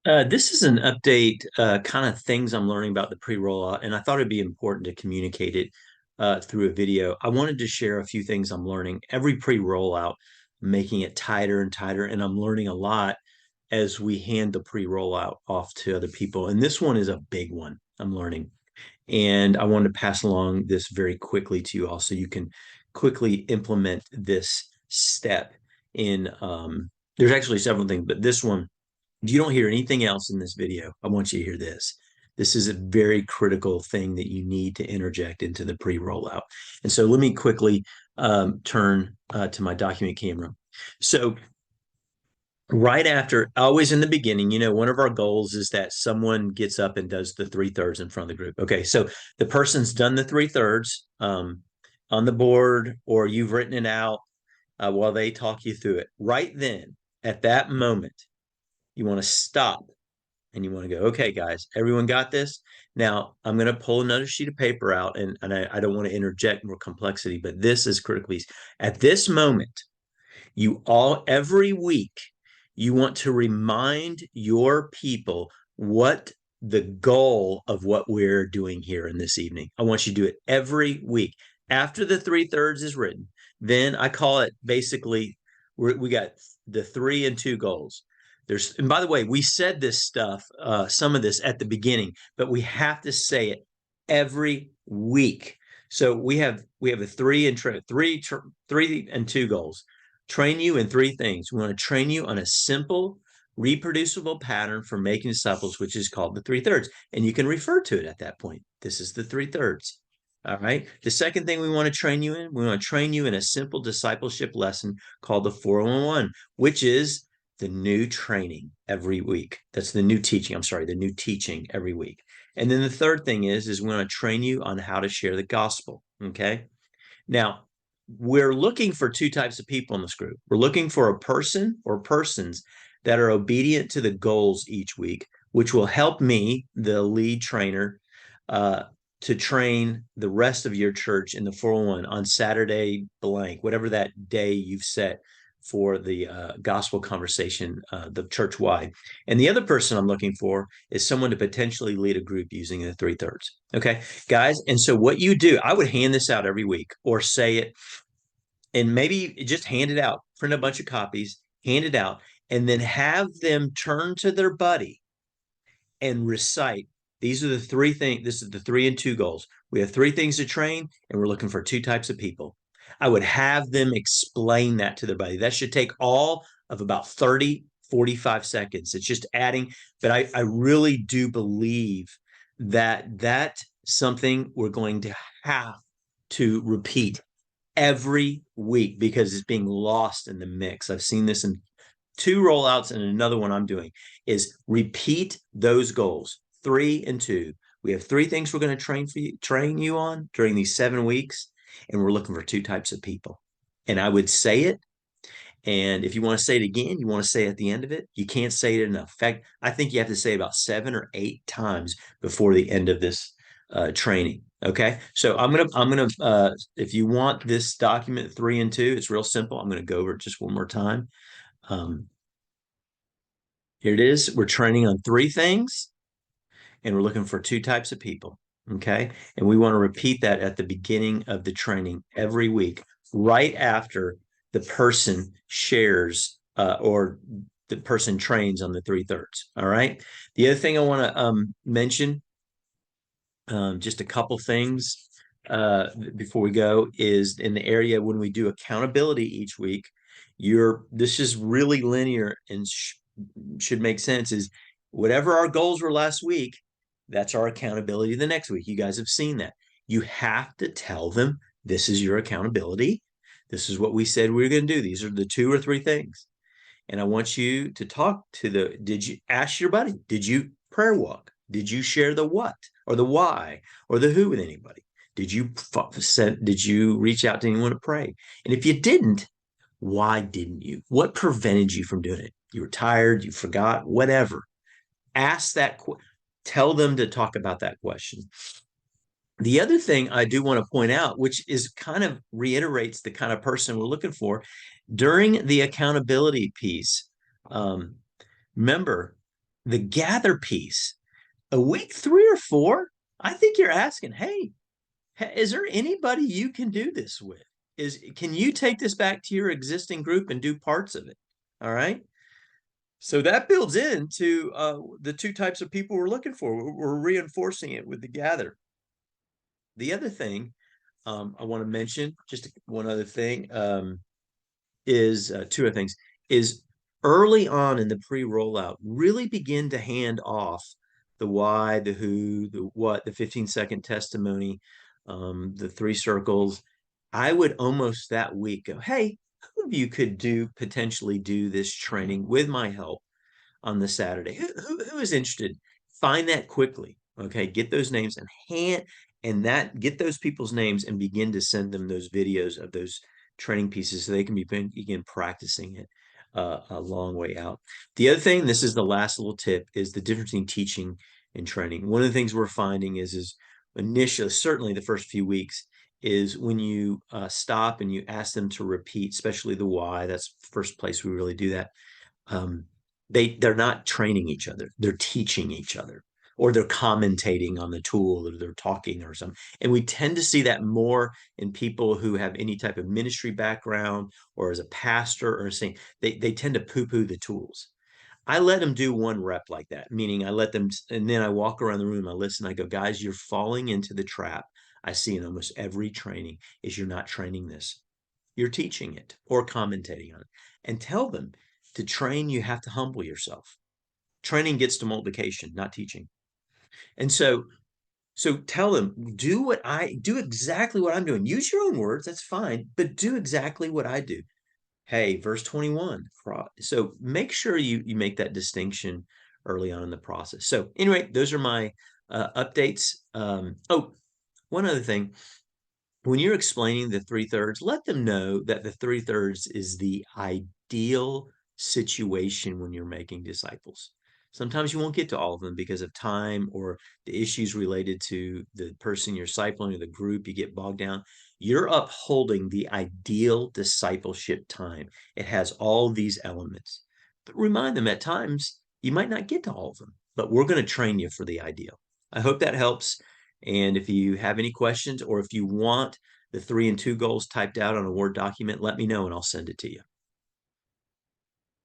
This is an update, kind of things I'm learning about the pre-rollout, and I thought it'd be important to communicate it through a video. I wanted to share a few things I'm learning. Every pre-rollout, making it tighter and tighter, and I'm learning a lot as we hand the pre-rollout off to other people. And this one is a big one I'm learning. And I wanted to pass along this very quickly to you all so you can quickly implement this step in there's actually several things, but this one, if you don't hear anything else in this video, I want you to hear this. This is a very critical thing that you need to interject into the pre-rollout. And so let me quickly turn to my document camera. So right after, always in the beginning, one of our goals is that someone gets up and does the 3/3 in front of the group. Okay, so the person's done the 3/3 on the board, or you've written it out while they talk you through it. Right then, at that moment, you want to stop and you want to go, okay, guys, everyone got this? Now, I'm going to pull another sheet of paper out, and I don't want to interject more complexity, but this is critically. At this moment, every week, you want to remind your people what the goal of what we're doing here in this evening. I want you to do it every week. After the 3/3 is written, then I call it basically, we got the 3 and 2 goals. And by the way, we said this stuff, some of this at the beginning, but we have to say it every week. So we have a 3 and 2 goals. Train you in 3 things. We want to train you on a simple, reproducible pattern for making disciples, which is called the 3/3. And you can refer to it at that point. This is the 3/3. All right. The second thing we want to train you in, we want to train you in a simple discipleship lesson called the 411, which is the new training every week. That's the new teaching. I'm sorry, the new teaching every week. And then the third thing is we want to train you on how to share the gospel. Okay. Now, we're looking for two types of people in this group. We're looking for a person or persons that are obedient to the goals each week, which will help me, the lead trainer, uh, to train the rest of your church in the 401 on Saturday blank, whatever that day you've set for the gospel conversation, the church wide. And the other person I'm looking for is someone to potentially lead a group using the 3/3. Okay, guys. And so what you do, I would hand this out every week or say it and maybe just hand it out, print a bunch of copies, hand it out, and then have them turn to their buddy and recite. These are the 3 things. This is the 3 and 2 goals. We have 3 things to train, and we're looking for 2 types of people. I would have them explain that to their buddy. That should take all of about 30, 45 seconds. It's just adding, but I really do believe that that's something we're going to have to repeat every week because it's being lost in the mix. I've seen this in 2 rollouts, and another one I'm doing is repeat those goals 3 and 2. We have 3 things we're going to train you on during these 7 weeks, and we're looking for 2 types of people. And I would say it. And if you want to say it again, you want to say it at the end of it. You can't say it enough. In fact, I think you have to say it about 7 or 8 times before the end of this training. Okay, so I'm gonna if you want this document 3 and 2, it's real simple. I'm gonna go over it just one more time. Um, Here it is. We're training on 3 things, and we're looking for 2 types of people. Okay, and we want to repeat that at the beginning of the training every week, right after the person shares or the person trains on the 3/3. All right. The other thing I want to mention, just a couple things before we go, is in the area when we do accountability each week. This is really linear and should make sense. Is whatever our goals were last week, that's our accountability the next week. You guys have seen that. You have to tell them this is your accountability. This is what we said we were going to do. These are the 2 or 3 things. And I want you to talk to did you ask your buddy? Did you prayer walk? Did you share the what or the why or the who with anybody? Did you reach out to anyone to pray? And if you didn't, why didn't you? What prevented you from doing it? You were tired, you forgot, whatever. Ask that. Tell them to talk about that question. The other thing I do want to point out, which is kind of reiterates the kind of person we're looking for during the accountability piece. Remember, The gather piece, a week 3 or 4, I think you're asking, hey, is there anybody you can do this with? Can you take this back to your existing group and do parts of it? All right. So that builds into the two types of people we're looking for. We're reinforcing it with the gather. The other thing I want to mention, just one other thing, is two other things, is early on in the pre-rollout, really begin to hand off the why, the who, the what, the 15-second testimony, the 3 circles. I would almost that week go, hey, who of you could potentially do this training with my help on the Saturday? Who is interested? Find that quickly. Okay, get those names get those people's names and begin to send them those videos of those training pieces so they can begin practicing it a long way out. The other thing, this is the last little tip, is the difference between teaching and training. One of the things we're finding is initially, certainly the first few weeks, is when you stop and you ask them to repeat, especially the why. That's the first place we really do that. um, they're not training each other, they're teaching each other, or they're commentating on the tool, or they're talking or something. And we tend to see that more in people who have any type of ministry background, or as a pastor, or saying they tend to poo-poo the tools. I let them do 1 rep like that, meaning I let them, and then I walk around the room, I listen, I go, guys, you're falling into the trap I see in almost every training, is you're not training this, you're teaching it or commentating on it. And tell them, to train, you have to humble yourself. Training gets to multiplication, not teaching. And so tell them, do exactly what I'm doing. Use your own words, that's fine, but do exactly what I do. Hey, verse 21. So make sure you make that distinction early on in the process. So anyway, those are my updates. Oh, one other thing. When you're explaining the 3/3, let them know that the 3/3 is the ideal situation when you're making disciples. Sometimes you won't get to all of them because of time or the issues related to the person you're discipling or the group. You get bogged down. You're upholding the ideal discipleship time. It has all these elements. But remind them, at times you might not get to all of them, but we're going to train you for the ideal. I hope that helps. And if you have any questions, or if you want the 3 and 2 goals typed out on a Word document, let me know and I'll send it to you.